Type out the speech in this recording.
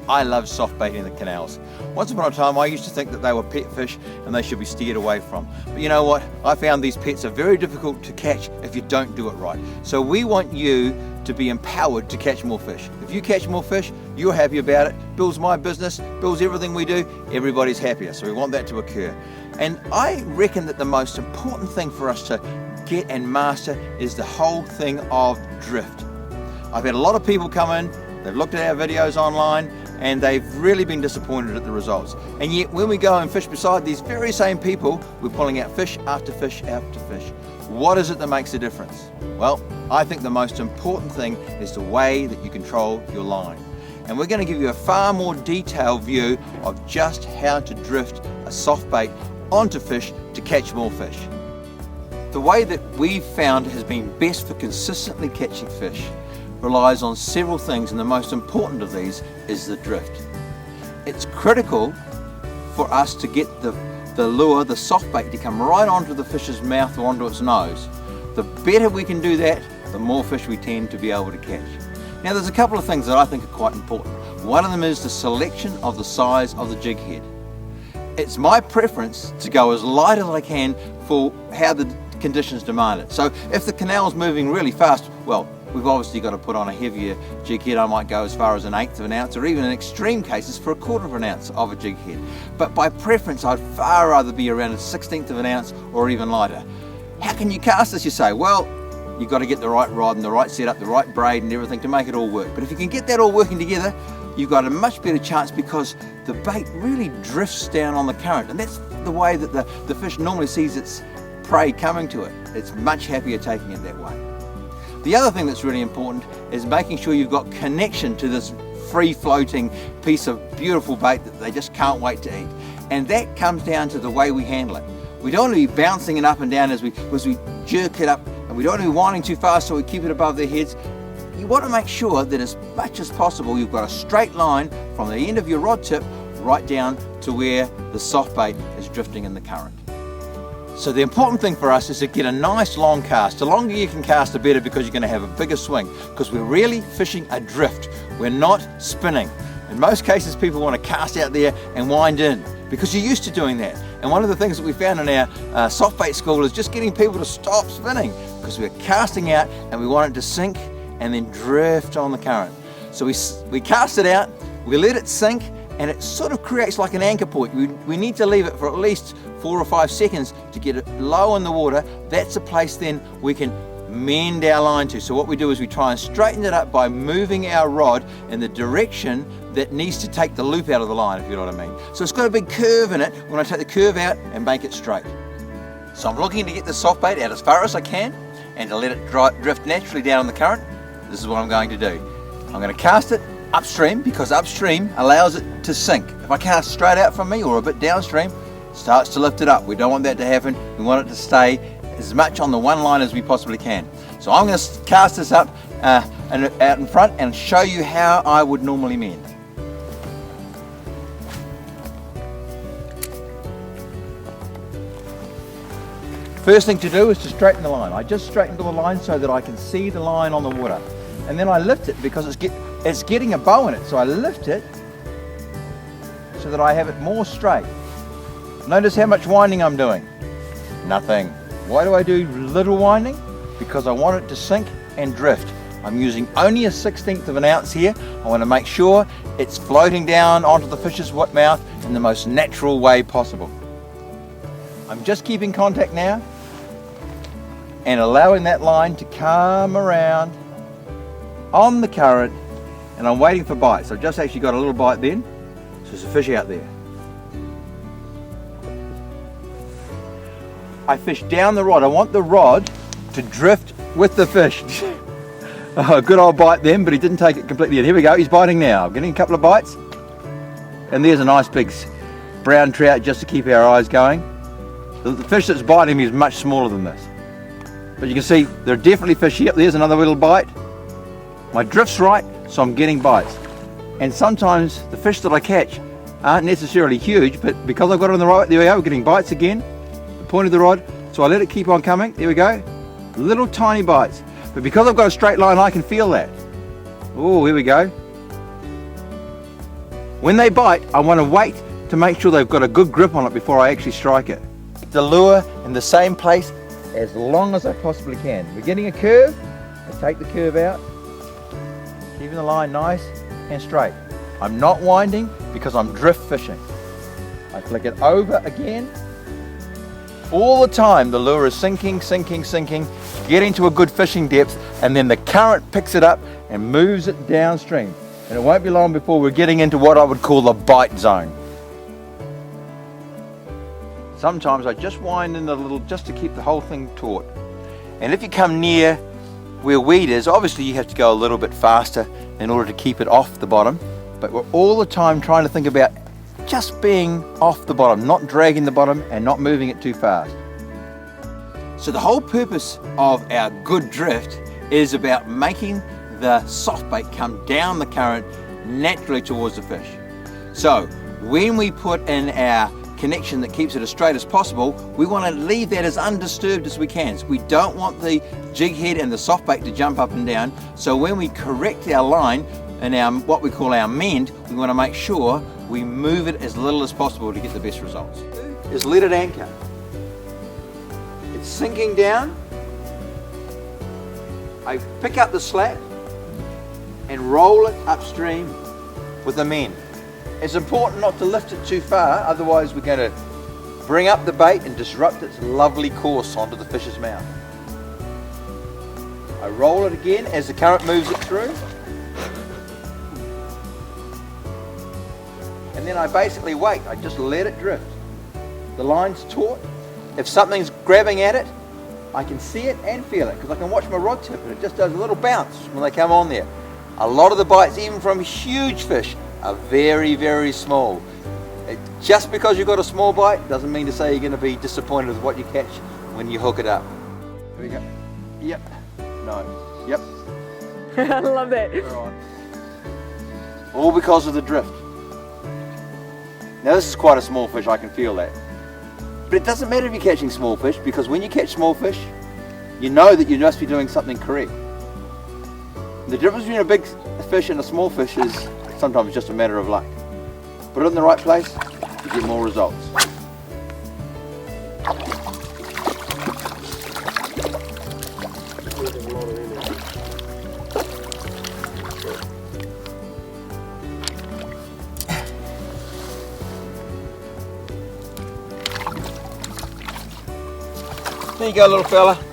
I love soft baiting the canals. Once upon a time I used to think that they were pet fish and they should be steered away from. But you know what? I found these pets are very difficult to catch if you don't do it right. So we want you to be empowered to catch more fish. If you catch more fish, you're happy about it, builds my business, builds everything we do, everybody's happier. So we want that to occur. And I reckon that the most important thing for us to get and master is the whole thing of drift. I've had a lot of people come in, they've looked at our videos online, and they've really been disappointed at the results. And yet when we go and fish beside these very same people, we're pulling out fish after fish after fish. What is it that makes a difference? Well, I think the most important thing is the way that you control your line. And we're going to give you a far more detailed view of just how to drift a soft bait onto fish to catch more fish. The way that we've found has been best for consistently catching fish relies on several things, and the most important of these is the drift. It's critical for us to get the lure, the soft bait, to come right onto the fish's mouth or onto its nose. The better we can do that, the more fish we tend to be able to catch. Now there's a couple of things that I think are quite important. One of them is the selection of the size of the jig head. It's my preference to go as light as I can for how the conditions demand it. So if the canal's moving really fast, well, we've obviously got to put on a heavier jig head. I might go as far as 1/8 of an ounce, or even in extreme cases for 1/4 of an ounce of a jig head. But by preference, I'd far rather be around 1/16 of an ounce or even lighter. How can you cast this, you say? Well, you've got to get the right rod and the right setup, the right braid and everything to make it all work. But if you can get that all working together, you've got a much better chance, because the bait really drifts down on the current, and that's the way that the fish normally sees its prey coming to it. It's much happier taking it that way. The other thing that's really important is making sure you've got connection to this free floating piece of beautiful bait that they just can't wait to eat. And that comes down to the way we handle it. We don't want to be bouncing it up and down as we jerk it up, and we don't want to be winding too fast so we keep it above their heads. You want to make sure that as much as possible you've got a straight line from the end of your rod tip right down to where the soft bait is drifting in the current. So the important thing for us is to get a nice long cast. The longer you can cast, the better, because you're going to have a bigger swing, because we're really fishing a drift. We're not spinning. In most cases, people want to cast out there and wind in because you're used to doing that. And one of the things that we found in our soft bait school is just getting people to stop spinning, because we're casting out and we want it to sink and then drift on the current. So we cast it out, we let it sink, and it sort of creates like an anchor point. We need to leave it for at least 4 or 5 seconds to get it low in the water. That's a place then we can mend our line to. So what we do is we try and straighten it up by moving our rod in the direction that needs to take the loop out of the line, if you know what I mean. So it's got a big curve in it. When I take the curve out and make it straight. So I'm looking to get the soft bait out as far as I can and to let it drift naturally down on the current. This is what I'm going to do. I'm going to cast it upstream, because upstream allows it to sink. If I cast straight out from me or a bit downstream, it starts to lift it up. We don't want that to happen. We want it to stay as much on the one line as we possibly can. So I'm going to cast this up and out in front and show you how I would normally mend. First thing to do is to straighten the line. I just straighten the line so that I can see the line on the water. And then I lift it because it's getting a bow in it. So I lift it so that I have it more straight. Notice how much winding I'm doing. Nothing. Why do I do little winding? Because I want it to sink and drift. I'm using only 1/16 of an ounce here. I want to make sure it's floating down onto the fish's mouth in the most natural way possible. I'm just keeping contact now and allowing that line to come around on the current, and I'm waiting for bites. I've just actually got a little bite then, so there's a fish out there. I fish down the rod. I want the rod to drift with the fish. Oh, good old bite then, but he didn't take it completely in. Here we go, he's biting now. I'm getting a couple of bites, and there's a nice big brown trout just to keep our eyes going. The fish that's biting me is much smaller than this. But you can see there are definitely fish here. There's another little bite. My drift's right, so I'm getting bites. And sometimes the fish that I catch aren't necessarily huge, but because I've got it on the right, there we go, we're getting bites again. The point of the rod, so I let it keep on coming. There we go. Little tiny bites. But because I've got a straight line, I can feel that. Oh, here we go. When they bite, I want to wait to make sure they've got a good grip on it before I actually strike it. The lure in the same place as long as I possibly can. We're getting a curve, I take the curve out, keeping the line nice and straight. I'm not winding because I'm drift fishing. I flick it over again. All the time the lure is sinking, getting to a good fishing depth, and then the current picks it up and moves it downstream. And it won't be long before we're getting into what I would call the bite zone. Sometimes I just wind in a little just to keep the whole thing taut. And if you come near where weed is, obviously you have to go a little bit faster in order to keep it off the bottom. But we're all the time trying to think about just being off the bottom, not dragging the bottom and not moving it too fast. So the whole purpose of our good drift is about making the soft bait come down the current naturally towards the fish. So when we put in our connection that keeps it as straight as possible, we want to leave that as undisturbed as we can. So we don't want the jig head and the soft bait to jump up and down. So when we correct our line and our what we call our mend, we want to make sure we move it as little as possible to get the best results. Is let it anchor. It's sinking down. I pick up the slack and roll it upstream with the mend. It's important not to lift it too far, otherwise we're going to bring up the bait and disrupt its lovely course onto the fish's mouth. I roll it again as the current moves it through. And then I basically wait, I just let it drift. The line's taut. If something's grabbing at it, I can see it and feel it because I can watch my rod tip and it just does a little bounce when they come on there. A lot of the bites, even from huge fish, are very, very small. Just because you've got a small bite doesn't mean to say you're going to be disappointed with what you catch when you hook it up. Here we go. Yep. No. Yep. I love that. All because of the drift. Now this is quite a small fish, I can feel that. But it doesn't matter if you're catching small fish, because when you catch small fish, you know that you must be doing something correct. The difference between a big fish and a small fish is sometimes just a matter of luck. Put it in the right place, you get more results. There you go, little fella.